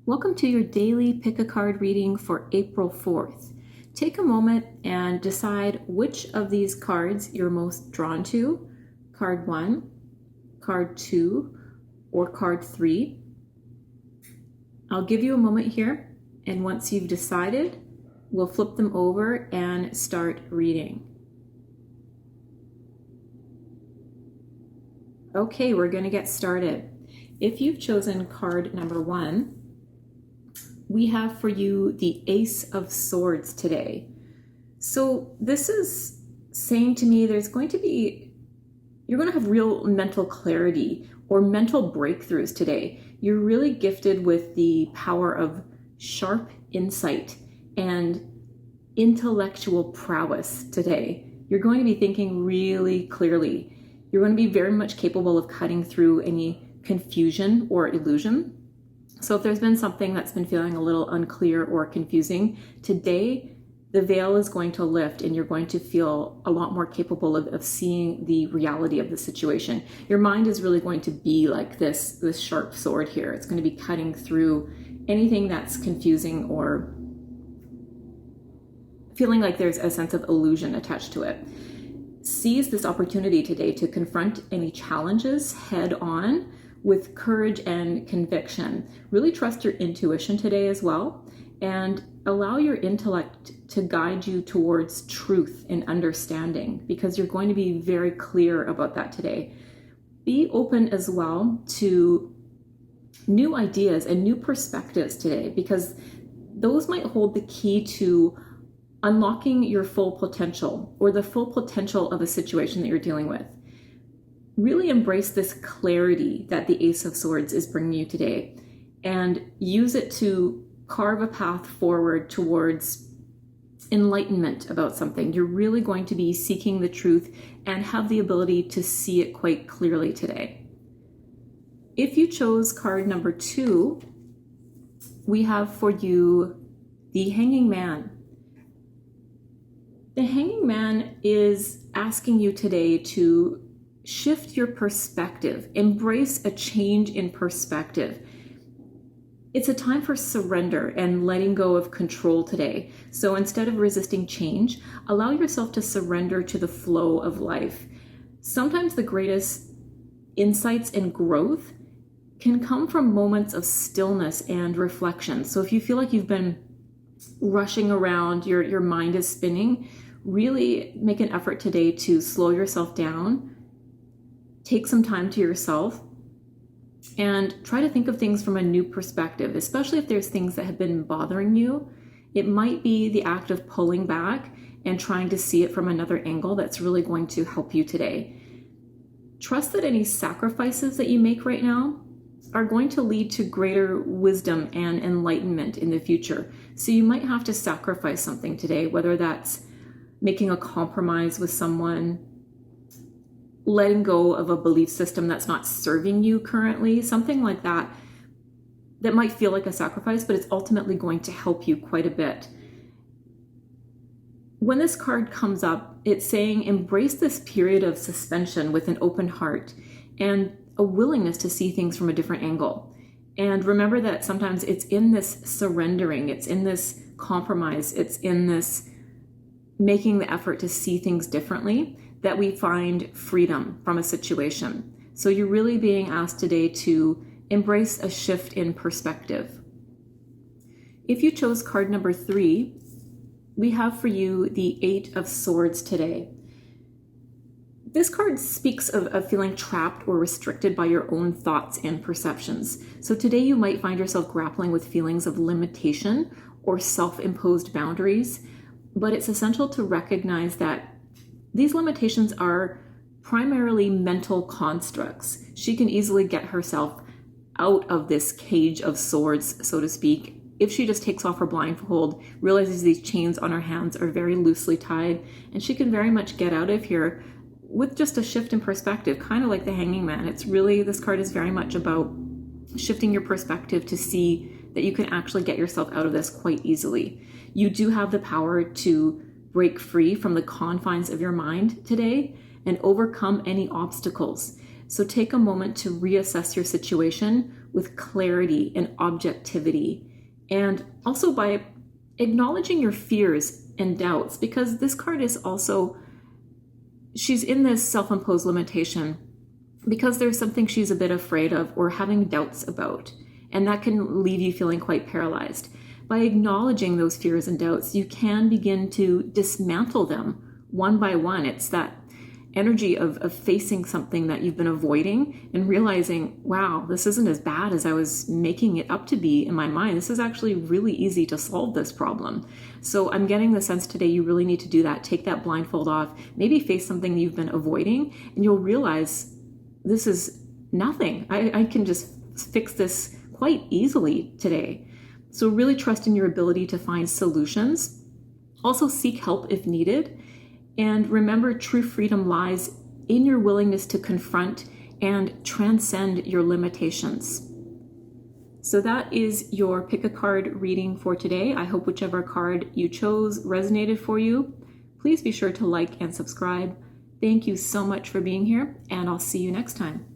Welcome to your daily pick a card reading for April 4th. Take a moment and decide which of these cards you're most drawn to, card 1, card 2, or card 3. I'll give you a moment here, and once you've decided, we'll flip them over and start reading. Okay, we're going to get started. If you've chosen card number 1, we have for you the Ace of Swords today. So this is saying to me you're going to have real mental clarity or mental breakthroughs today. You're really gifted with the power of sharp insight and intellectual prowess today. You're going to be thinking really clearly. You're going to be very much capable of cutting through any confusion or illusion. So if there's been something that's been feeling a little unclear or confusing, today the veil is going to lift and you're going to feel a lot more capable of seeing the reality of the situation. Your mind is really going to be like this sharp sword here. It's going to be cutting through anything that's confusing or feeling like there's a sense of illusion attached to it. Seize this opportunity today to confront any challenges head on with courage and conviction. Really trust your intuition today as well, and allow your intellect to guide you towards truth and understanding, because you're going to be very clear about that today. Be open as well to new ideas and new perspectives today, because those might hold the key to unlocking your full potential or the full potential of a situation that you're dealing with. Really embrace this clarity that the Ace of Swords is bringing you today and use it to carve a path forward towards enlightenment about something. You're really going to be seeking the truth and have the ability to see it quite clearly today. If you chose card number 2, we have for you the Hanging Man. The Hanging Man is asking you today to shift your perspective, embrace a change in perspective. It's a time for surrender and letting go of control today. So instead of resisting change, allow yourself to surrender to the flow of life. Sometimes the greatest insights and growth can come from moments of stillness and reflection. So if you feel like you've been rushing around, your mind is spinning, really make an effort today to slow yourself down. Take some time to yourself and try to think of things from a new perspective, especially if there's things that have been bothering you. It might be the act of pulling back and trying to see it from another angle that's really going to help you today. Trust that any sacrifices that you make right now are going to lead to greater wisdom and enlightenment in the future. So you might have to sacrifice something today, whether that's making a compromise with someone, letting go of a belief system that's not serving you currently, something like that, that might feel like a sacrifice, but it's ultimately going to help you quite a bit. When this card comes up, it's saying embrace this period of suspension with an open heart and a willingness to see things from a different angle. And remember that sometimes it's in this surrendering, it's in this compromise, it's in this making the effort to see things differently that we find freedom from a situation. So you're really being asked today to embrace a shift in perspective. If you chose card number 3, we have for you the 8 of Swords today. This card speaks of feeling trapped or restricted by your own thoughts and perceptions. So today you might find yourself grappling with feelings of limitation or self-imposed boundaries, but it's essential to recognize that these limitations are primarily mental constructs. She can easily get herself out of this cage of swords, so to speak, if she just takes off her blindfold, realizes these chains on her hands are very loosely tied, and she can very much get out of here with just a shift in perspective, kind of like the Hanging Man. It's really, this card is very much about shifting your perspective to see that you can actually get yourself out of this quite easily. You do have the power to break free from the confines of your mind today and overcome any obstacles. So take a moment to reassess your situation with clarity and objectivity, and also by acknowledging your fears and doubts, because this card is also, she's in this self-imposed limitation because there's something she's a bit afraid of or having doubts about, and that can leave you feeling quite paralyzed. By acknowledging those fears and doubts, you can begin to dismantle them one by one. It's that energy of facing something that you've been avoiding and realizing, wow, this isn't as bad as I was making it up to be in my mind. This is actually really easy to solve this problem. So I'm getting the sense today you really need to do that. Take that blindfold off, maybe face something you've been avoiding, and you'll realize this is nothing. I can just fix this quite easily today. So really trust in your ability to find solutions. Also seek help if needed. And remember, true freedom lies in your willingness to confront and transcend your limitations. So that is your pick a card reading for today. I hope whichever card you chose resonated for you. Please be sure to like and subscribe. Thank you so much for being here, and I'll see you next time.